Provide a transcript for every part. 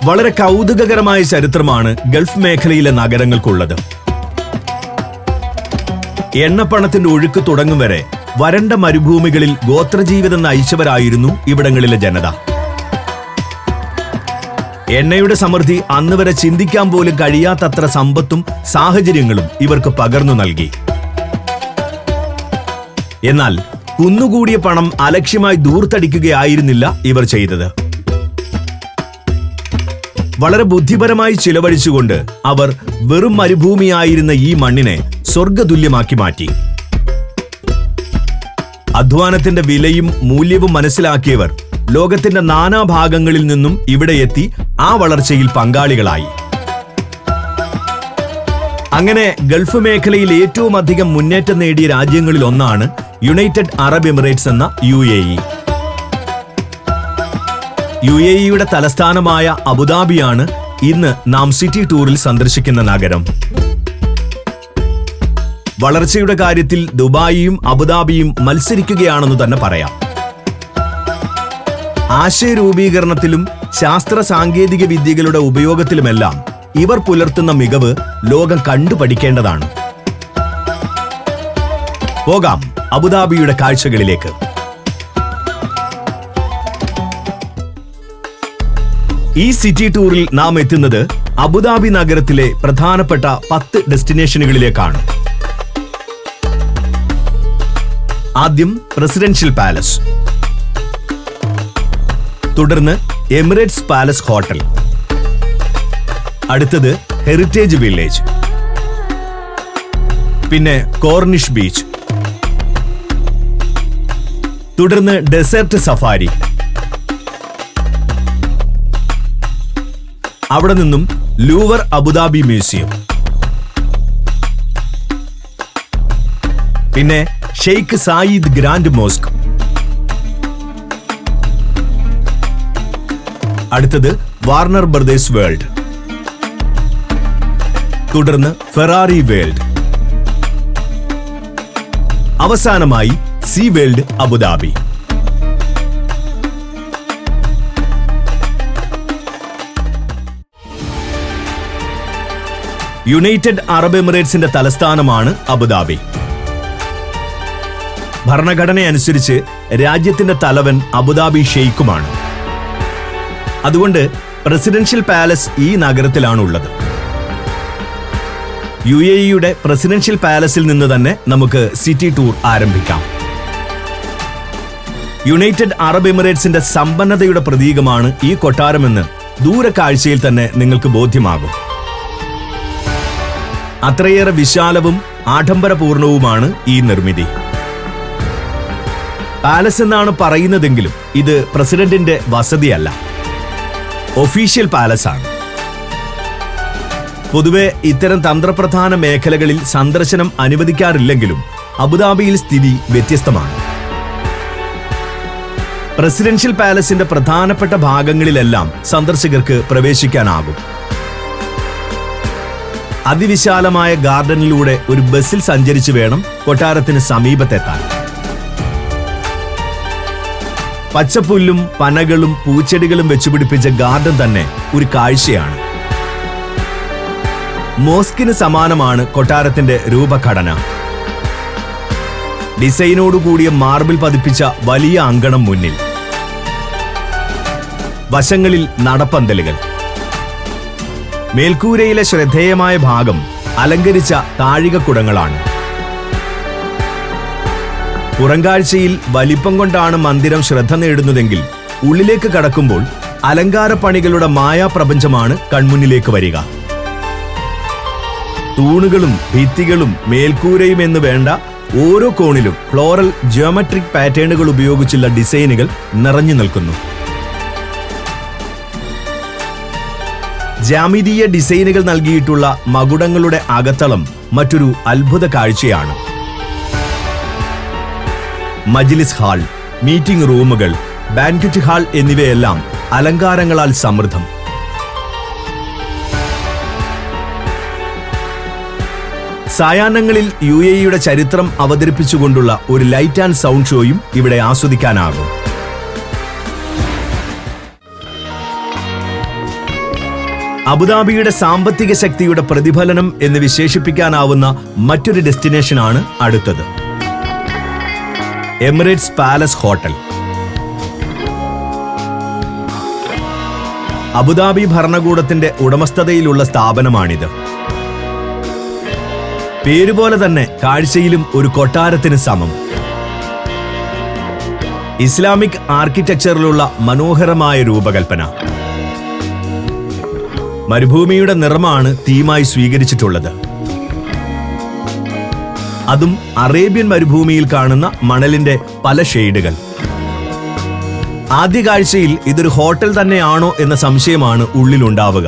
വളരെ കൗതുകകരമായ ചരിത്രമാണ് ഗൾഫ് മേഖലയിലെ നഗരങ്ങൾക്കുള്ളത്. എണ്ണപ്പണത്തിന്റെ ഒഴുക്ക് തുടങ്ങും വരെ വരണ്ട മരുഭൂമികളിൽ ഗോത്രജീവിതം നയിച്ചവരായിരുന്നു ഇവിടങ്ങളിലെ ജനത. എണ്ണയുടെ സമൃദ്ധി അന്നുവരെ ചിന്തിക്കാൻ പോലും കഴിയാത്തത്ര സമ്പത്തും സാഹചര്യങ്ങളും ഇവർക്ക് പകർന്നു നൽകി. എന്നാൽ കുന്നുകൂടിയ പണം അലക്ഷ്യമായി ദൂർത്തടിക്കുകയായിരുന്നില്ല ഇവർ ചെയ്തത്. വളരെ ബുദ്ധിപരമായി ചിലവഴിച്ചുകൊണ്ട് അവർ വെറും മരുഭൂമിയായിരുന്ന ഈ മണ്ണിനെ സ്വർഗതുല്യമാക്കി മാറ്റി. അധ്വാനത്തിന്റെ വിലയും മൂല്യവും മനസ്സിലാക്കിയവർ ലോകത്തിന്റെ നാനാഭാഗങ്ങളിൽ നിന്നും ഇവിടെ എത്തി ആ വളർച്ചയിൽ പങ്കാളികളായി. അങ്ങനെ ഗൾഫ് മേഖലയിൽ ഏറ്റവും അധികം മുന്നേറ്റം നേടിയ രാജ്യങ്ങളിൽ ഒന്നാണ് യുണൈറ്റഡ് അറബ് എമിറേറ്റ്സ് എന്ന UAE. UAEയുടെ തലസ്ഥാനമായ അബുദാബിയാണ് ഇന്ന് നാം സിറ്റി ടൂറിൽ സന്ദർശിക്കുന്ന നഗരം. വളർച്ചയുടെ കാര്യത്തിൽ ദുബായിയും അബുദാബിയും മത്സരിക്കുകയാണെന്ന് തന്നെ പറയാം. ആശയരൂപീകരണത്തിലും ശാസ്ത്ര സാങ്കേതിക വിദ്യകളുടെ ഉപയോഗത്തിലുമെല്ലാം ഇവർ പുലർത്തുന്ന മികവ് ലോകം കണ്ടുപഠിക്കേണ്ടതാണ്. പോകാം അബുദാബിയുടെ കാഴ്ചകളിലേക്ക്. ഈ സിറ്റി ടൂറിൽ നാം എത്തുന്നത് അബുദാബി നഗരത്തിലെ പ്രധാനപ്പെട്ട 10 ഡെസ്റ്റിനേഷനുകളിലേക്കാണ്. ആദ്യം പ്രസിഡൻഷ്യൽ പാലസ്, തുടർന്ന് എമിറേറ്റ്സ് പാലസ് ഹോട്ടൽ, അടുത്തത് ഹെറിറ്റേജ് വില്ലേജ്, പിന്നെ കോർണിഷ് ബീച്ച്, തുടർന്ന് ഡെസേർട്ട് സഫാരി, അവിടെ നിന്നും ലൂവർ അബുദാബി മ്യൂസിയം, പിന്നെ ഷെയ്ഖ് സായിദ് ഗ്രാൻഡ് മോസ്ക്, അടുത്തത് വാർണർ ബ്രദേഴ്സ് വേൾഡ്, തുടർന്ന് ഫെറാറി വേൾഡ്, അവസാനമായി Sea World Abu Dhabi. United Arab എമിറേറ്റ്സിന്റെ തലസ്ഥാനമാണ് അബുദാബി. ഭരണഘടനയനുസരിച്ച് രാജ്യത്തിന്റെ തലവൻ അബുദാബി ഷെയ്ഖുമാണ്. അതുകൊണ്ട് പ്രസിഡൻഷ്യൽ പാലസ് ഈ നഗരത്തിലാണുള്ളത്. UAEയുടെ പ്രസിഡൻഷ്യൽ പാലസിൽ നിന്ന് തന്നെ നമുക്ക് സിറ്റി ടൂർ ആരംഭിക്കാം. യുണൈറ്റഡ് അറബ് എമിറേറ്റ്സിന്റെ സമ്പന്നതയുടെ പ്രതീകമാണ് ഈ കൊട്ടാരമെന്ന് ദൂരക്കാഴ്ചയിൽ തന്നെ നിങ്ങൾക്ക് ബോധ്യമാകും. അത്രയേറെ വിശാലവും ആഡംബരപൂർണവുമാണ് ഈ നിർമ്മിതി. പാലസ് എന്നാണ് പറയുന്നതെങ്കിലും ഇത് പ്രസിഡന്റിന്റെ വസതിയല്ല, ഒഫീഷ്യൽ പാലസ് ആണ്. പൊതുവെ ഇത്തരം തന്ത്രപ്രധാന മേഖലകളിൽ സന്ദർശനം അനുവദിക്കാറില്ലെങ്കിലും അബുദാബിയിൽ സ്ഥിതി വ്യത്യസ്തമാണ്. പ്രസിഡൻഷ്യൽ പാലസിന്റെ പ്രധാനപ്പെട്ട ഭാഗങ്ങളിലെല്ലാം സന്ദർശകർക്ക് പ്രവേശിക്കാനാകും. അതിവിശാലമായ ഗാർഡനിലൂടെ ഒരു ബസ്സിൽ സഞ്ചരിച്ചു വേണം കൊട്ടാരത്തിന് സമീപത്തെത്താൻ. പച്ചപ്പുല്ലും പനകളും പൂച്ചെടികളും വെച്ചുപിടിപ്പിച്ച ഗാർഡൻ തന്നെ ഒരു കാഴ്ചയാണ്. മോസ്കിന് സമാനമാണ് കൊട്ടാരത്തിന്റെ രൂപഘടന. ഡിസൈനോടുകൂടിയ മാർബിൾ പതിപ്പിച്ച വലിയ അങ്കണം മുന്നിൽ, വശങ്ങളിൽ നടപ്പന്തലുകൾ, മേൽക്കൂരയിലെ ശ്രദ്ധേയമായ ഭാഗം അലങ്കരിച്ച താഴികക്കുടങ്ങളാണ്. പുറംകാഴ്ചയിൽ വലിപ്പം കൊണ്ടാണ് മന്ദിരം ശ്രദ്ധ നേടുന്നതെങ്കിൽ ഉള്ളിലേക്ക് കടക്കുമ്പോൾ അലങ്കാരപ്പണികളുടെ മായാപ്രപഞ്ചമാണ് കൺമുന്നിലേക്ക് വരിക. തൂണുകളും ഭിത്തികളും മേൽക്കൂരയും എന്ന് വേണ്ട ഓരോ കോണിലും ഫ്ലോറൽ ജിയോമെട്രിക് പാറ്റേണുകൾ ഉപയോഗിച്ചുള്ള ഡിസൈനുകൾ നിറഞ്ഞു നിൽക്കുന്നു. ജാമിതീയ ഡിസൈനുകൾ നൽകിയിട്ടുള്ള മകുടങ്ങളുടെ അകത്തളം മറ്റൊരു അത്ഭുത കാഴ്ചയാണ്. മജ്ലിസ് ഹാൾ, മീറ്റിംഗ് റൂമുകൾ, ബാൻക്വറ്റ് ഹാൾ എന്നിവയെല്ലാം അലങ്കാരങ്ങളാൽ സമൃദ്ധം. സായാഹ്നങ്ങളിൽ UAEയുടെ ചരിത്രം അവതരിപ്പിച്ചുകൊണ്ടുള്ള ഒരു ലൈറ്റ് ആൻഡ് സൗണ്ട് ഷോയും ഇവിടെ ആസ്വദിക്കാനാകും. അബുദാബിയുടെ സാമ്പത്തിക ശക്തിയുടെ പ്രതിഫലനം എന്ന് വിശേഷിപ്പിക്കാനാവുന്ന മറ്റൊരു ഡെസ്റ്റിനേഷനാണ് അടുത്തത്. Emirates Palace hotel. അബുദാബി ഭരണകൂടത്തിന്റെ ഉടമസ്ഥതയിലുള്ള സ്ഥാപനമാണിത്. പേരുപോലെ തന്നെ കാഴ്ചയിലും ഒരു കൊട്ടാരത്തിന് സമം. ഇസ്ലാമിക് ആർക്കിടെക്ചറിലുള്ള മനോഹരമായ രൂപകൽപ്പന. മരുഭൂമിയുടെ നിറമാണ് തീമായി സ്വീകരിച്ചിട്ടുള്ളത്. അതും അറേബ്യൻ മരുഭൂമിയിൽ കാണുന്ന മണലിന്റെ പല ഷെയ്ഡുകൾ. ആദ്യ കാഴ്ചയിൽ ഇതൊരു ഹോട്ടൽ തന്നെയാണോ എന്ന സംശയമാണ് ഉള്ളിലുണ്ടാവുക.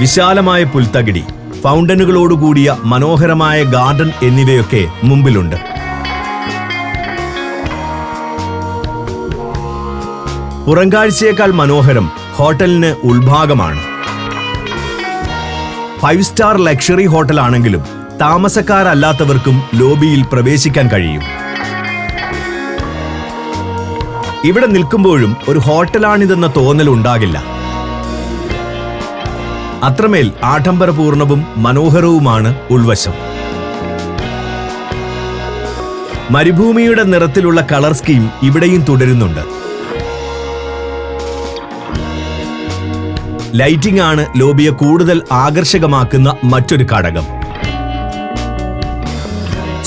വിശാലമായ പുൽത്തകിടി, ഫൗണ്ടനുകളോടുകൂടിയ മനോഹരമായ ഗാർഡൻ എന്നിവയൊക്കെ മുമ്പിലുണ്ട്. പുറംകാഴ്ചയേക്കാൾ മനോഹരം ഹോട്ടലിന് ഉൾഭാഗമാണ്. 5 സ്റ്റാർ ലക്ഷറി ഹോട്ടലാണെങ്കിലും താമസക്കാരല്ലാത്തവർക്കും ലോബിയിൽ പ്രവേശിക്കാൻ കഴിയും. ഇവിടെ നിൽക്കുമ്പോഴും ഒരു ഹോട്ടലാണിതെന്ന തോന്നൽ ഉണ്ടാകില്ല. അത്രമേൽ ആഡംബരപൂർണവും മനോഹരവുമാണ് ഉൾവശം. മരുഭൂമിയുടെ നിറത്തിലുള്ള കളർ സ്കീം ഇവിടെയും തുടരുന്നുണ്ട്. ലൈറ്റിംഗ് ആണ് ലോബിയെ കൂടുതൽ ആകർഷകമാക്കുന്ന മറ്റൊരു ഘടകം.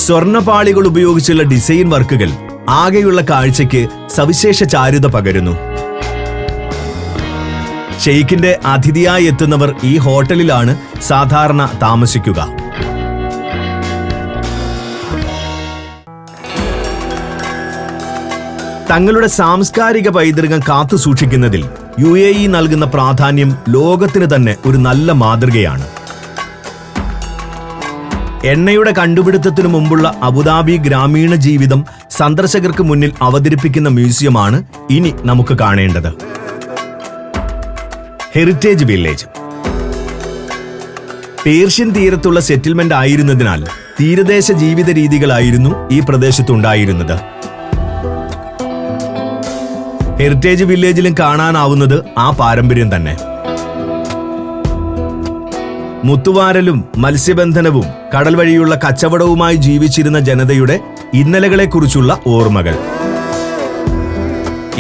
സ്വർണ്ണപാളികൾ ഉപയോഗിച്ചുള്ള ഡിസൈൻ വർക്കുകൾ ആകെയുള്ള കാഴ്ചയ്ക്ക് സവിശേഷ ചാരുത പകരുന്നു. ഷെയ്ഖിന്റെ അതിഥിയായി എത്തുന്നവർ ഈ ഹോട്ടലിലാണ് സാധാരണ താമസിക്കുക. തങ്ങളുടെ സാംസ്കാരിക പൈതൃകം കാത്തുസൂക്ഷിക്കുന്നതിൽ UAE നൽകുന്ന പ്രാധാന്യം ലോകത്തിന് തന്നെ ഒരു നല്ല മാതൃകയാണ്. എണ്ണയുടെ കണ്ടുപിടുത്തത്തിനു മുമ്പുള്ള അബുദാബി ഗ്രാമീണ ജീവിതം സന്ദർശകർക്ക് മുന്നിൽ അവതരിപ്പിക്കുന്ന മ്യൂസിയമാണ് ഇനി നമുക്ക് കാണേണ്ടത്. Heritage village. പേർഷ്യൻ തീരത്തുള്ള സെറ്റിൽമെന്റ് ആയിരുന്നതിനാൽ തീരദേശ ജീവിത രീതികളായിരുന്നു ഈ പ്രദേശത്തുണ്ടായിരുന്നത്. ഹെറിറ്റേജ് വില്ലേജിലും കാണാനാവുന്നത് ആ പാരമ്പര്യം തന്നെ. മുത്തുവാരലും മത്സ്യബന്ധനവും കടൽ വഴിയുള്ള കച്ചവടവുമായി ജീവിച്ചിരുന്ന ജനതയുടെ ഇന്നലകളെക്കുറിച്ചുള്ള ഓർമ്മകൾ.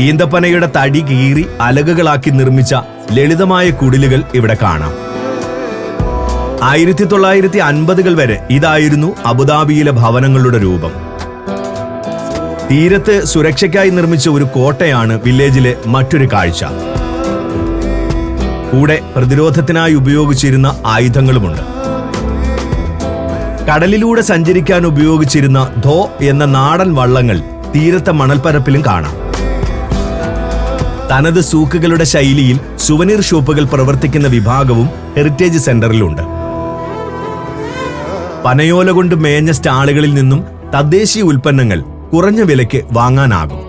ഈന്തപ്പനയുടെ തടി കീറി അലകുകളാക്കി നിർമ്മിച്ച ലളിതമായ കുടിലുകൾ ഇവിടെ കാണാം. 1950-കൾ വരെ ഇതായിരുന്നു അബുദാബിയിലെ ഭവനങ്ങളുടെ രൂപം. തീരത്ത് സുരക്ഷയ്ക്കായി നിർമ്മിച്ച ഒരു കോട്ടയാണ് വില്ലേജിലെ മറ്റൊരു കാഴ്ച. കൂടെ പ്രതിരോധത്തിനായി ഉപയോഗിച്ചിരുന്ന ആയുധങ്ങളുമുണ്ട്. കടലിലൂടെ സഞ്ചരിക്കാൻ ഉപയോഗിച്ചിരുന്ന ധോ എന്ന നാടൻ വള്ളങ്ങൾ തീരത്തെ മണൽപ്പരപ്പിലും കാണാം. തനത് സൂക്കുകളുടെ ശൈലിയിൽ സുവനീർ ഷോപ്പുകൾ പ്രവർത്തിക്കുന്ന വിഭാഗവും ഹെറിറ്റേജ് സെന്ററിലുണ്ട്. പനയോല കൊണ്ട് മേഞ്ഞ സ്റ്റാളുകളിൽ നിന്നും തദ്ദേശീയ ഉൽപ്പന്നങ്ങൾ കുറഞ്ഞ വിലയ്ക്ക് വാങ്ങാനാകും.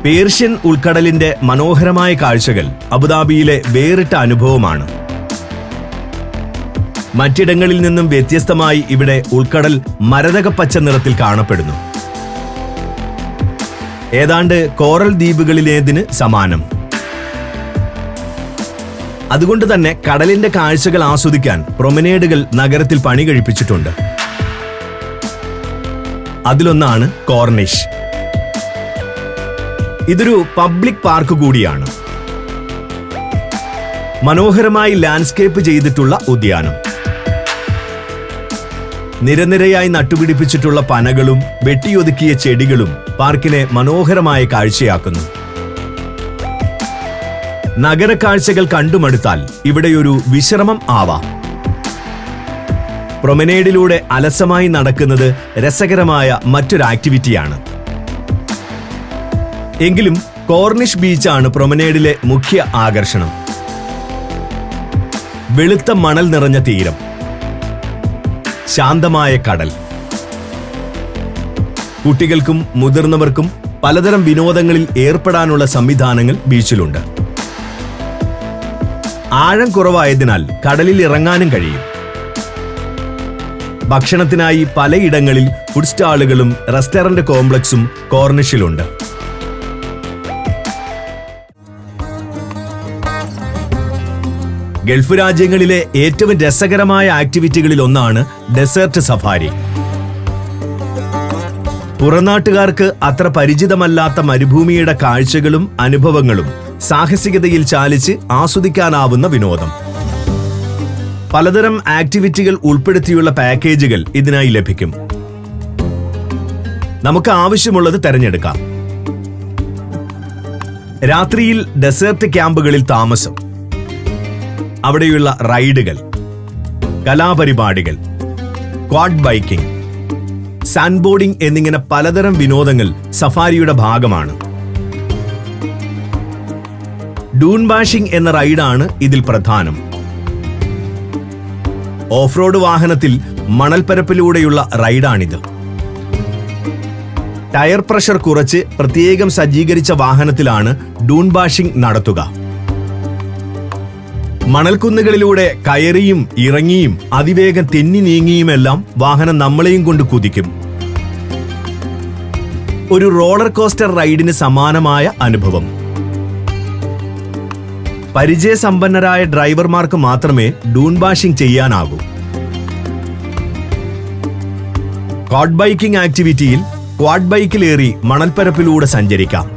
പേർഷ്യൻ ഉൾക്കടലിന്റെ മനോഹരമായ കാഴ്ചകൾ അബുദാബിയിലെ വേറിട്ട അനുഭവമാണ്. മറ്റിടങ്ങളിൽ നിന്നും വ്യത്യസ്തമായി ഇവിടെ ഉൾക്കടൽ മരതകപ്പച്ച നിറത്തിൽ കാണപ്പെടുന്നു. ഏതാണ്ട് കോറൽ ദ്വീപുകളിലേതിന് സമാനം. അതുകൊണ്ട് തന്നെ കടലിന്റെ കാഴ്ചകൾ ആസ്വദിക്കാൻ പ്രൊമനേഡുകൾ നഗരത്തിൽ പണി കഴിപ്പിച്ചിട്ടുണ്ട്. അതിലൊന്നാണ് കോർണിഷ്. ഇതൊരു പബ്ലിക് പാർക്ക് കൂടിയാണ്. മനോഹരമായി ലാൻഡ്സ്കേപ്പ് ചെയ്തിട്ടുള്ള ഉദ്യാനം. നിരനിരയായി നട്ടുപിടിപ്പിച്ചിട്ടുള്ള പനകളും വെട്ടിയൊതുക്കിയ ചെടികളും പാർക്കിനെ മനോഹരമായ കാഴ്ചയാക്കുന്നു. നഗരക്കാഴ്ചകൾ കണ്ടുമടുത്താൽ ഇവിടെയൊരു വിശ്രമം ആവാം. പ്രൊമനേഡിലൂടെ അലസമായി നടക്കുന്നത് രസകരമായ മറ്റൊരു ആക്ടിവിറ്റിയാണ്. എങ്കിലും കോർണിഷ് ബീച്ചാണ് പ്രൊമനേഡിലെ മുഖ്യ ആകർഷണം. വെളുത്ത മണൽ നിറഞ്ഞ തീരം, ശാന്തമായ കടൽ. കുട്ടികൾക്കും മുതിർന്നവർക്കും പലതരം വിനോദങ്ങളിൽ ഏർപ്പെടാനുള്ള സംവിധാനങ്ങൾ ബീച്ചിലുണ്ട്. ആഴം കുറവായതിനാൽ കടലിൽ ഇറങ്ങാനും കഴിയും. ഭക്ഷണത്തിനായി പലയിടങ്ങളിൽ ഫുഡ് സ്റ്റാളുകളും റെസ്റ്റോറന്റ് കോംപ്ലക്സും കോർണിഷിലുണ്ട്. ഗൾഫ് രാജ്യങ്ങളിലെ ഏറ്റവും രസകരമായ ആക്ടിവിറ്റികളിൽ ഒന്നാണ് ഡെസേർട്ട് സഫാരി. പുറനാട്ടുകാർക്ക് അത്ര പരിചിതമല്ലാത്ത മരുഭൂമിയുടെ കാഴ്ചകളും അനുഭവങ്ങളും സാഹസികതയിൽ ചാലിച്ച് ആസ്വദിക്കാനാവുന്ന വിനോദം. പലതരം ആക്ടിവിറ്റികൾ ഉൾപ്പെടുത്തിയുള്ള പാക്കേജുകൾ ഇതിനായി ലഭിക്കും. നമുക്ക് ആവശ്യമുള്ളത് തിരഞ്ഞെടുക്കാം. രാത്രിയിൽ ഡെസേർട്ട് ക്യാമ്പുകളിൽ താമസം, അവിടെയുള്ള റൈഡുകൾ, കലാപരിപാടികൾ, ക്വാഡ് ബൈക്കിംഗ്, സാൻഡ് ബോർഡിംഗ് എന്നിങ്ങനെ പലതരം വിനോദങ്ങൾ സഫാരിയുടെ ഭാഗമാണ്. ഡൂൺ ബാഷിംഗ് എന്ന റൈഡാണ് ഇതിൽ പ്രധാനം. ഓഫ് റോഡ് വാഹനത്തിൽ മണൽപ്പരപ്പിലൂടെയുള്ള റൈഡാണിത്. ടയർ പ്രഷർ കുറച്ച് പ്രത്യേകം സജ്ജീകരിച്ച വാഹനത്തിലാണ് ഡൂൺ ബാഷിംഗ് നടത്തുക. മണൽക്കുന്നുകളിലൂടെ കയറിയും ഇറങ്ങിയും അതിവേഗം തെന്നി നീങ്ങിയുമെല്ലാം വാഹനം നമ്മളെയും കൊണ്ട് കുതിക്കും. ഒരു റോളർ കോസ്റ്റർ റൈഡിന് സമാനമായ അനുഭവം. പരിചയസമ്പന്നരായ ഡ്രൈവർമാർക്ക് മാത്രമേ ഡൂൺ ബാഷിംഗ് ചെയ്യാനാകൂ. ക്വാഡ് ബൈക്കിംഗ് ആക്ടിവിറ്റിയിൽ ക്വാഡ് ബൈക്കിലേറി മണൽപ്പരപ്പിലൂടെ സഞ്ചരിക്കാം.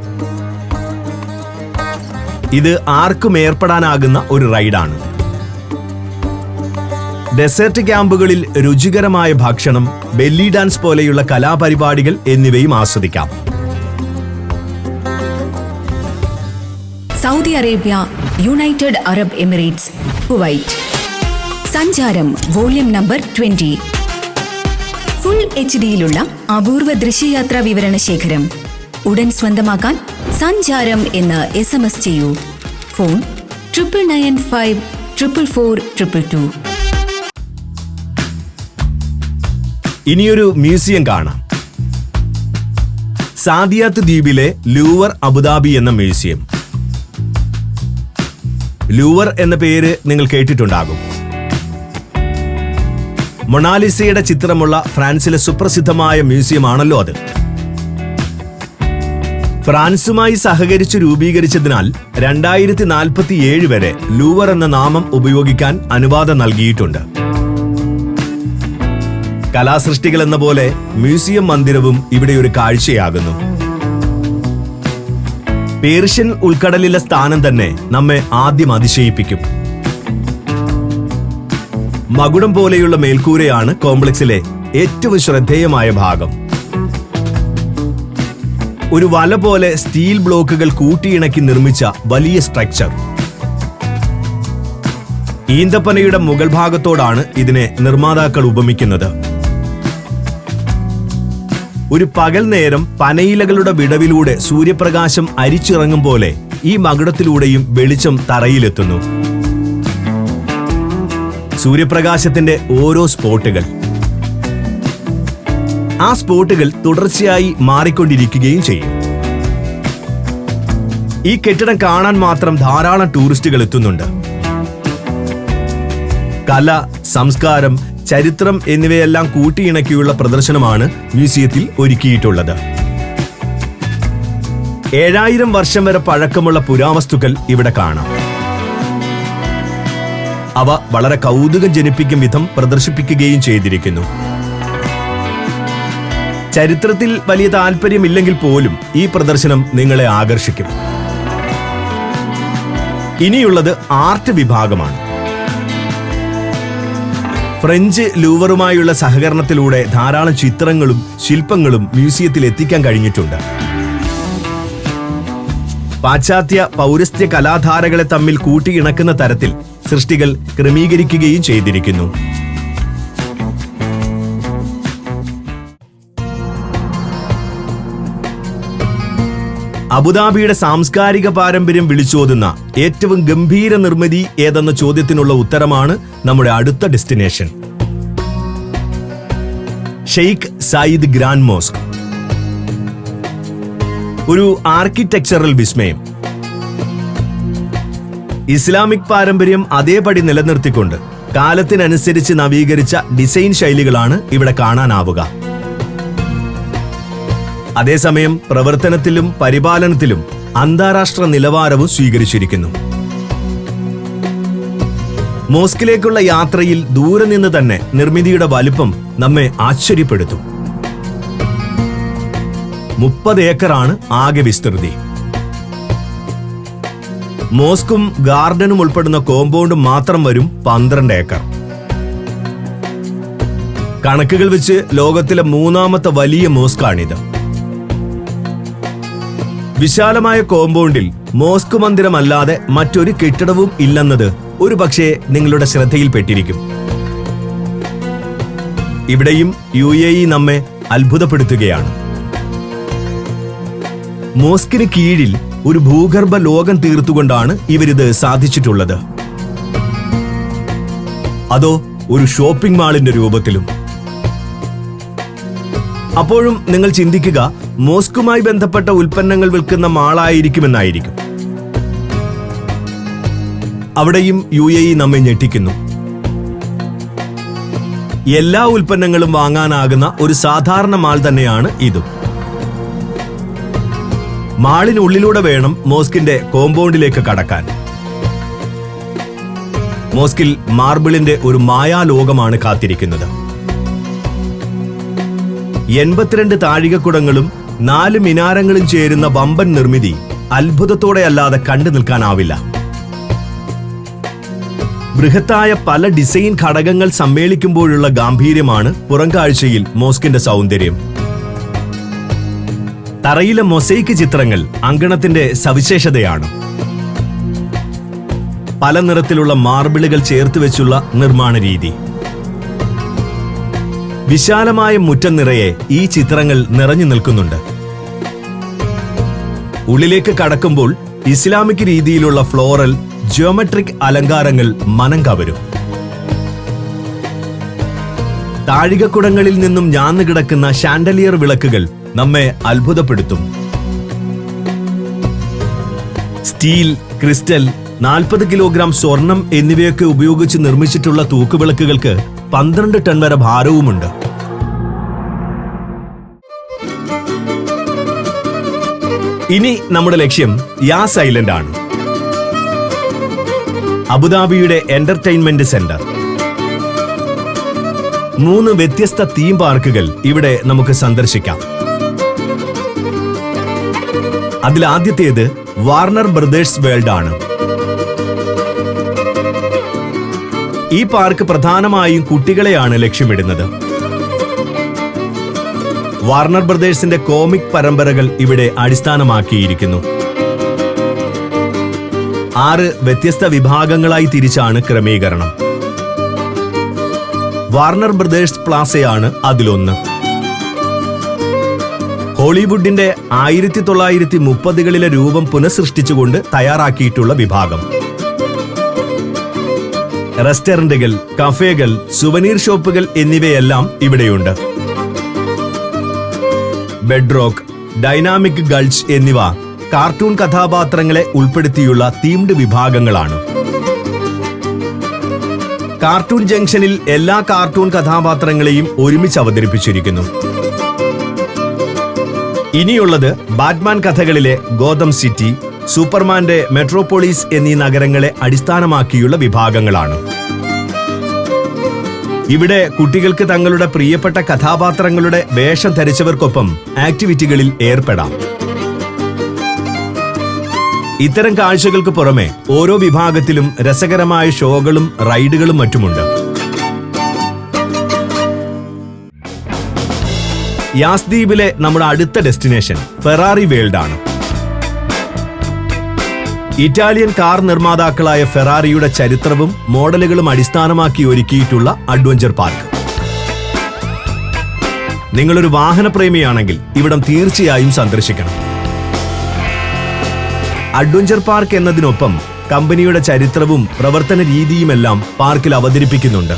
ഇത് ആർക്കും ഏർപ്പെടാനാകുന്ന ഒരു റൈഡാണ്. ഡെസേർട്ട് ക്യാമ്പുകളിൽ രുചികരമായ ഭക്ഷണം, ബെല്ലി ഡാൻസ് പോലെയുള്ള കലാപരിപാടികൾ എന്നിവയും ആസ്വദിക്കാം. Saudi Arabia, United Arab Emirates, Kuwait. സഞ്ചാരം വോള്യം നമ്പർ 20. ഫുൾ HD-യിലുള്ള അപൂർവ ദൃശ്യയാത്രാ വിവരണ ശേഖരം ഉടൻ സ്വന്തമാക്കാൻ സഞ്ചാരം എന്ന് SMS ചെയ്യൂ. ഫോൺ 9995 444 222. ഇനിയൊരു മ്യൂസിയം കാണാം. സാദിയാത്ത് ദ്വീപിലെ ലൂവർ അബുദാബി എന്ന മ്യൂസിയം. ലൂവർ എന്ന പേര് നിങ്ങൾ കേട്ടിട്ടുണ്ടാകും. മൊണാലിസയുടെ ചിത്രമുള്ള ഫ്രാൻസിലെ സുപ്രസിദ്ധമായ മ്യൂസിയമാണല്ലോ അത്. ഫ്രാൻസുമായി സഹകരിച്ചു രൂപീകരിച്ചതിനാൽ 2047 വരെ ലൂവർ എന്ന നാമം ഉപയോഗിക്കാൻ അനുവാദം നൽകിയിട്ടുണ്ട്. കലാസൃഷ്ടികൾ എന്ന പോലെ മ്യൂസിയം മന്ദിരവും ഇവിടെ ഒരു കാഴ്ചയാകുന്നു. പേർഷ്യൻ ഉൾക്കടലിലെ സ്ഥാനം തന്നെ നമ്മെ ആദ്യം അതിശയിപ്പിക്കും. മകുടം പോലെയുള്ള മേൽക്കൂരയാണ് കോംപ്ലക്സിലെ ഏറ്റവും ശ്രദ്ധേയമായ ഭാഗം. ഒരു വല പോലെ സ്റ്റീൽ ബ്ലോക്കുകൾ കൂട്ടിയിണക്കി നിർമ്മിച്ച വലിയ സ്ട്രക്ചർ. ഈന്തപ്പനയുടെ മുകൾ ഭാഗത്തോടാണ് ഇതിനെ നിർമ്മാതാക്കൾ ഉപമിക്കുന്നത്. ഒരു പകൽ നേരം പനയിലകളുടെ വിടവിലൂടെ സൂര്യപ്രകാശം അരിച്ചിറങ്ങും പോലെ ഈ മകുടത്തിലൂടെയും വെളിച്ചം തറയിലെത്തുന്നു. സൂര്യപ്രകാശത്തിന്റെ ഓരോ സ്പോട്ടുകൾ, ആ സ്പോട്ടുകൾ തുടർച്ചയായി മാറിക്കൊണ്ടിരിക്കുകയും ചെയ്യും. ഈ കെട്ടിടം കാണാൻ മാത്രം ധാരാളം ടൂറിസ്റ്റുകൾ എത്തുന്നുണ്ട്. കല, സംസ്കാരം, ചരിത്രം എന്നിവയെല്ലാം കൂട്ടിയിണക്കിയുള്ള പ്രദർശനമാണ് മ്യൂസിയത്തിൽ ഒരുക്കിയിട്ടുള്ളത്. 7000 വർഷം വരെ പഴക്കമുള്ള പുരാവസ്തുക്കൾ ഇവിടെ കാണാം. അവ വളരെ കൗതുകം ജനിപ്പിക്കും വിധം പ്രദർശിപ്പിക്കുകയും ചെയ്തിരിക്കുന്നു. ചരിത്രത്തിൽ വലിയ താല്പര്യമില്ലെങ്കിൽ പോലും ഈ പ്രദർശനം നിങ്ങളെ ആകർഷിക്കും. ഇനിയുള്ളത് ആർട്ട് വിഭാഗമാണ്. ഫ്രഞ്ച് ലൂവറുമായുള്ള സഹകരണത്തിലൂടെ ധാരാളം ചിത്രങ്ങളും ശില്പങ്ങളും മ്യൂസിയത്തിൽ എത്തിക്കാൻ കഴിഞ്ഞിട്ടുണ്ട്. പാശ്ചാത്യ പൗരസ്ത്യ കലാധാരകളെ തമ്മിൽ കൂട്ടിയിണക്കുന്ന തരത്തിൽ സൃഷ്ടികൾ ക്രമീകരിക്കുകയും ചെയ്തിരിക്കുന്നു. അബുദാബിയുടെ സാംസ്കാരിക പാരമ്പര്യം വിളിച്ചോതുന്ന ഏറ്റവും ഗംഭീര നിർമ്മിതി ഏതെന്ന ചോദ്യത്തിനുള്ള ഉത്തരമാണ് നമ്മുടെ അടുത്ത destination. Sheikh Zayed Grand mosque. ഒരു ആർക്കിടെക്ചറൽ വിസ്മയം. ഇസ്ലാമിക് പാരമ്പര്യം അതേപടി നിലനിർത്തിക്കൊണ്ട് കാലത്തിനനുസരിച്ച് നവീകരിച്ച ഡിസൈൻ ശൈലികളാണ് ഇവിടെ കാണാനാവുക. അതേസമയം പ്രവർത്തനത്തിലും പരിപാലനത്തിലും അന്താരാഷ്ട്ര നിലവാരവും സ്വീകരിച്ചിരിക്കുന്നു. മോസ്കിലേക്കുള്ള യാത്രയിൽ ദൂരെ നിന്ന് തന്നെ നിർമ്മിതിയുടെ വലിപ്പം നമ്മെ ആശ്ചര്യപ്പെടുത്തും. 30 ഏക്കറാണ് ആകെ വിസ്തൃതി. മോസ്കും ഗാർഡനും ഉൾപ്പെടുന്ന കോമ്പൗണ്ടും മാത്രം വരും 12 ഏക്കർ. കണക്കുകൾ വെച്ച് ലോകത്തിലെ 3ാമത്തെ വലിയ മോസ്കാണിത്. വിശാലമായ കോമ്പൗണ്ടിൽ മോസ്ക് മന്ദിരമല്ലാതെ മറ്റൊരു കെട്ടിടവും ഇല്ലെന്നത് ഒരു പക്ഷേ നിങ്ങളുടെ ശ്രദ്ധയിൽപ്പെട്ടിരിക്കും. ഇവിടെയും UAE നമ്മെ അത്ഭുതപ്പെടുത്തുകയാണ്. മോസ്കിന് കീഴിൽ ഒരു ഭൂഗർഭ ലോകം തീർത്തുകൊണ്ടാണ് ഇവരിത് സാധിച്ചിട്ടുള്ളത്. അതോ ഒരു ഷോപ്പിംഗ് മാളിന്റെ രൂപത്തിലും. അപ്പോഴും നിങ്ങൾ ചിന്തിക്കുക, മോസ്കുമായി ബന്ധപ്പെട്ട ഉൽപ്പന്നങ്ങൾ വിൽക്കുന്ന മാളായിരിക്കുമെന്നായിരിക്കും. അവിടെയും UAE നമ്മെ ഞെട്ടിക്കുന്നു. എല്ലാ ഉൽപ്പന്നങ്ങളും വാങ്ങാനാകുന്ന ഒരു സാധാരണ മാൾ തന്നെയാണ് ഇതും. മാളിനുള്ളിലൂടെ വേണം മോസ്കിന്റെ കോമ്പൗണ്ടിലേക്ക് കടക്കാൻ. മോസ്കിൽ മാർബിളിന്റെ ഒരു മായാലോകമാണ് കാത്തിരിക്കുന്നത്. 82 താഴികക്കുടങ്ങളും 4 മിനാരങ്ങളും ചേരുന്ന വമ്പൻ നിർമ്മിതി അത്ഭുതത്തോടെയല്ലാതെ കണ്ടു നിൽക്കാനാവില്ല. ബൃഹത്തായ പല ഡിസൈൻ ഘടകങ്ങൾ സമ്മേളിക്കുമ്പോഴുള്ള ഗാംഭീര്യമാണ് പുറംകാഴ്ചയിൽ മോസ്കിന്റെ സൗന്ദര്യം. തറയിലെ മൊസൈക്ക് ചിത്രങ്ങൾ അങ്കണത്തിന്റെ സവിശേഷതയാണ്. പല നിറത്തിലുള്ള മാർബിളുകൾ ചേർത്ത് വെച്ചുള്ള നിർമ്മാണ രീതി. വിശാലമായ മുറ്റം നിറയെ ഈ ചിത്രങ്ങൾ നിറഞ്ഞു നിൽക്കുന്നുണ്ട്. ഉള്ളിലേക്ക് കടക്കുമ്പോൾ ഇസ്ലാമിക് രീതിയിലുള്ള ഫ്ലോറൽ ജിയോമെട്രിക് അലങ്കാരങ്ങൾ മനം കവരും. താഴികക്കുടങ്ങളിൽ നിന്നും ഞാന്നു കിടക്കുന്ന ഷാൻഡലിയർ വിളക്കുകൾ നമ്മെ അത്ഭുതപ്പെടുത്തും. സ്റ്റീൽ, ക്രിസ്റ്റൽ, 40 കിലോഗ്രാം സ്വർണം എന്നിവയൊക്കെ ഉപയോഗിച്ച് നിർമ്മിച്ചിട്ടുള്ള തൂക്കുവിളക്കുകൾക്ക് 12 ടൺ വരെ ഭാരവുമുണ്ട്. ഇനി നമ്മുടെ ലക്ഷ്യം യാസ് ഐലൻഡ് ആണ്. അബുദാബിയുടെ എന്റർടൈൻമെന്റ് സെന്റർ. 3 വ്യത്യസ്ത തീം പാർക്കുകൾ ഇവിടെ നമുക്ക് സന്ദർശിക്കാം. അതിലാദ്യത്തേത് വാർണർ ബ്രദേഴ്സ് വേൾഡ് ആണ്. ഈ പാർക്ക് പ്രധാനമായും കുട്ടികളെയാണ് ലക്ഷ്യമിടുന്നത്. വാർണർ ബ്രദേഴ്സിന്റെ കോമിക് പരമ്പരകൾ ഇവിടെ അടിസ്ഥാനമാക്കിയിരിക്കുന്നു. 6 വ്യത്യസ്ത വിഭാഗങ്ങളായി തിരിച്ചാണ് ക്രമീകരണം. വാർണർ ബ്രദേഴ്സ് പ്ലാസയാണ് അതിലൊന്ന്. ഹോളിവുഡിന്റെ 1930കളിലെ രൂപം പുനഃസൃഷ്ടിച്ചുകൊണ്ട് തയ്യാറാക്കിയിട്ടുള്ള വിഭാഗം. റെസ്റ്റോറന്റുകൾ, കഫേകൾ, സുവനീർ ഷോപ്പുകൾ എന്നിവയെല്ലാം ഇവിടെയുണ്ട്. ബെഡ്റോക്ക്, ഡൈനാമിക് ഗൾച്ച് എന്നിവ കാർട്ടൂൺ കഥാപാത്രങ്ങളെ ഉൾപ്പെടുത്തിയുള്ള തീംഡ് വിഭാഗങ്ങളാണ്. കാർട്ടൂൺ ജംഗ്ഷനിൽ എല്ലാ കാർട്ടൂൺ കഥാപാത്രങ്ങളെയും ഒരുമിച്ച് അവതരിപ്പിച്ചിരിക്കുന്നു. ഇനിയുള്ളത് ബാറ്റ്മാൻ കഥകളിലെ ഗോതം സിറ്റി, സൂപ്പർമാന്റെ മെട്രോപോളിസ് എന്നീ നഗരങ്ങളെ അടിസ്ഥാനമാക്കിയുള്ള വിഭാഗങ്ങളാണ്. ഇവിടെ കുട്ടികൾക്ക് തങ്ങളുടെ പ്രിയപ്പെട്ട കഥാപാത്രങ്ങളുടെ വേഷം ധരിച്ചവർക്കൊപ്പം ആക്ടിവിറ്റികളിൽ ഏർപ്പെടാം. ഇത്തരം കാഴ്ചകൾക്ക് പുറമെ ഓരോ വിഭാഗത്തിലും രസകരമായ ഷോകളും റൈഡുകളും മറ്റുമുണ്ട്. യാസ് ദ്വീപിലെ നമ്മുടെ അടുത്ത ഡെസ്റ്റിനേഷൻ ഫെറാറി വേൾഡ് ആണ്. ഇറ്റാലിയൻ കാർ നിർമ്മാതാക്കളായ ഫെറാറിയുടെ ചരിത്രവും മോഡലുകളും അടിസ്ഥാനമാക്കി ഒരുക്കിയിട്ടുള്ള അഡ്വഞ്ചർ പാർക്ക്. നിങ്ങളൊരു വാഹനപ്രേമിയാണെങ്കിൽ ഇവിടം തീർച്ചയായും സന്ദർശിക്കണം. അഡ്വഞ്ചർ പാർക്ക് എന്നതിനൊപ്പം കമ്പനിയുടെ ചരിത്രവും പ്രവർത്തന രീതിയുമെല്ലാം പാർക്കിൽ അവതരിപ്പിക്കുന്നുണ്ട്.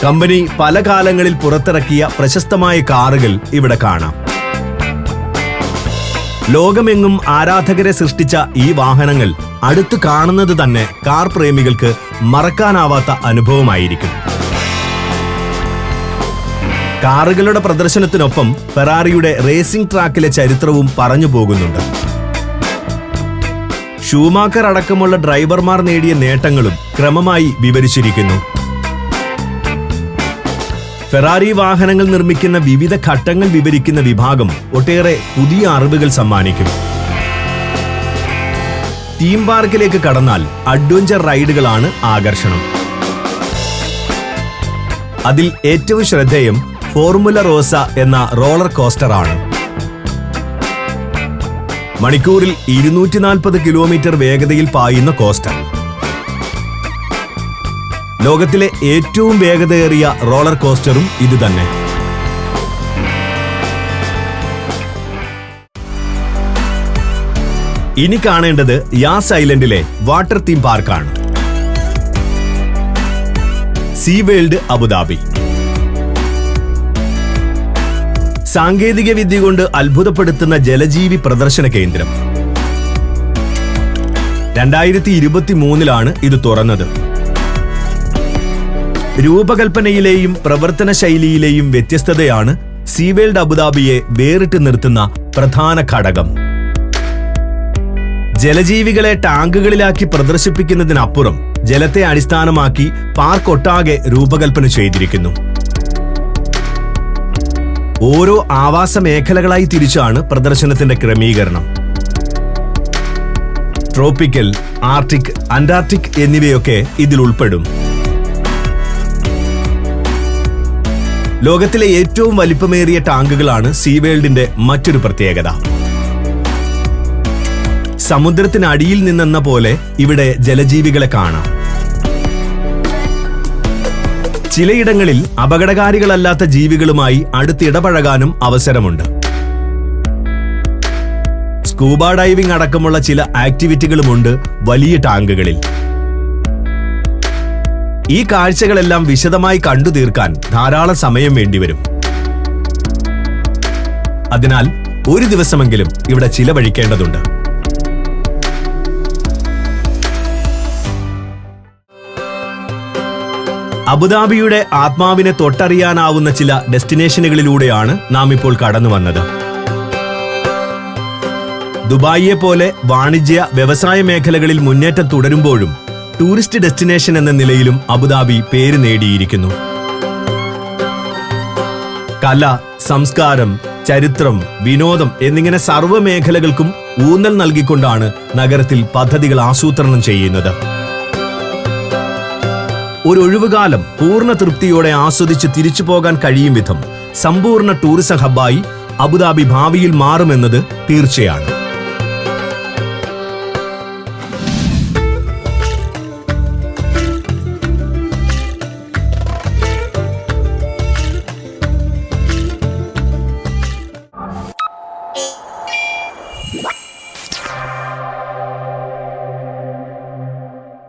കമ്പനി പല കാലങ്ങളിൽ പുറത്തിറക്കിയ പ്രശസ്തമായ കാറുകൾ ഇവിടെ കാണാം. ലോകമെങ്ങും ആരാധകരെ സൃഷ്ടിച്ച ഈ വാഹനങ്ങൾ അടുത്തു കാണുന്നത് തന്നെ കാർ പ്രേമികൾക്ക് മറക്കാനാവാത്ത അനുഭവമായിരിക്കും. കാറുകളുടെ പ്രദർശനത്തിനൊപ്പം ഫെറാറിയുടെ റേസിംഗ് ട്രാക്കിലെ ചരിത്രവും പറഞ്ഞു പോകുന്നുണ്ട്. ഷൂമാക്കർ അടക്കമുള്ള ഡ്രൈവർമാർ നേടിയ നേട്ടങ്ങളും ക്രമമായി വിവരിച്ചിരിക്കുന്നു. ഫെറാറി വാഹനങ്ങൾ നിർമ്മിക്കുന്ന വിവിധ ഘട്ടങ്ങൾ വിവരിക്കുന്ന വിഭാഗം ഒട്ടേറെ പുതിയ അറിവുകൾ സമ്മാനിക്കും. തീം പാർക്കിലേക്ക് കടന്നാൽ അഡ്വഞ്ചർ റൈഡുകളാണ് ആകർഷണം. അതിൽ ഏറ്റവും ശ്രദ്ധേയം ഫോർമുല റോസ എന്ന റോളർ കോസ്റ്ററാണ്. മണിക്കൂറിൽ 240 കിലോമീറ്റർ വേഗതയിൽ പായുന്ന കോസ്റ്റർ. ലോകത്തിലെ ഏറ്റവും വേഗതയേറിയ റോളർ കോസ്റ്ററും ഇതുതന്നെ. ഇനി കാണേണ്ടത് യാസ് ഐലൻഡിലെ വാട്ടർ തീം പാർക്കാണ്. Sea World Abu Dhabi. സാങ്കേതിക വിദ്യ കൊണ്ട് അത്ഭുതപ്പെടുത്തുന്ന ജലജീവി പ്രദർശന കേന്ദ്രം. 2023 ഇത് തുറന്നത്. രൂപകൽപ്പനയിലെയും പ്രവർത്തന ശൈലിയിലെയും വ്യത്യസ്തതയാണ് സീ വേൾഡ് അബുദാബിയെ വേറിട്ട് നിർത്തുന്ന പ്രധാന ഘടകം. ജലജീവികളെ ടാങ്കുകളിലാക്കി പ്രദർശിപ്പിക്കുന്നതിനപ്പുറം ജലത്തെ അടിസ്ഥാനമാക്കി പാർക്ക് ഒട്ടാകെ രൂപകൽപ്പന ചെയ്തിരിക്കുന്നു. ഓരോ ആവാസ മേഖലകളായി തിരിച്ചാണ് പ്രദർശനത്തിന്റെ ക്രമീകരണം. ട്രോപ്പിക്കൽ, ആർട്ടിക്, അന്റാർട്ടിക് എന്നിവയൊക്കെ ഇതിൽ ഉൾപ്പെടും. ലോകത്തിലെ ഏറ്റവും വലിപ്പമേറിയ ടാങ്കുകളാണ് സീ വേൾഡിന്റെ മറ്റൊരു പ്രത്യേകത. സമുദ്രത്തിനടിയിൽ നിന്നെന്ന പോലെ ഇവിടെ ജലജീവികളെ കാണാം. ചിലയിടങ്ങളിൽ അപകടകാരികളല്ലാത്ത ജീവികളുമായി അടുത്തിടപഴകാനും അവസരമുണ്ട്. സ്കൂബ ഡൈവിംഗ് അടക്കമുള്ള ചില ആക്ടിവിറ്റികളുമുണ്ട് വലിയ ടാങ്കുകളിൽ. ഈ കാഴ്ചകളെല്ലാം വിശദമായി കണ്ടു തീർക്കാൻ ധാരാളം സമയം വേണ്ടിവരും. അതിനാൽ ഒരു ദിവസമെങ്കിലും ഇവിടെ ചിലവഴിക്കേണ്ടതുണ്ട്. അബുദാബിയുടെ ആത്മാവിനെ തൊട്ടറിയാനാവുന്ന ചില ഡെസ്റ്റിനേഷനുകളിലൂടെയാണ് നാം ഇപ്പോൾ കടന്നു വന്നത്. ദുബായിയെ പോലെ വാണിജ്യ വ്യവസായ മേഖലകളിൽ മുന്നേറ്റം തുടരുമ്പോഴും ടൂറിസ്റ്റ് ഡെസ്റ്റിനേഷൻ എന്ന നിലയിലും അബുദാബി പേര് നേടിയിരിക്കുന്നു. കല, സംസ്കാരം, ചരിത്രം, വിനോദം എന്നിങ്ങനെ സർവ്വ മേഖലകൾക്കും ഊന്നൽ നൽകിക്കൊണ്ടാണ് നഗരത്തിൽ പദ്ധതികൾ ആസൂത്രണം ചെയ്യുന്നത്. ഒരു ഒഴിവുകാലം പൂർണ്ണ തൃപ്തിയോടെ ആസ്വദിച്ച് തിരിച്ചു പോകാൻ കഴിയും വിധം സമ്പൂർണ്ണ ടൂറിസം ഹബ്ബായി അബുദാബി ഭാവിയിൽ മാറുമെന്നത് തീർച്ചയാണ്.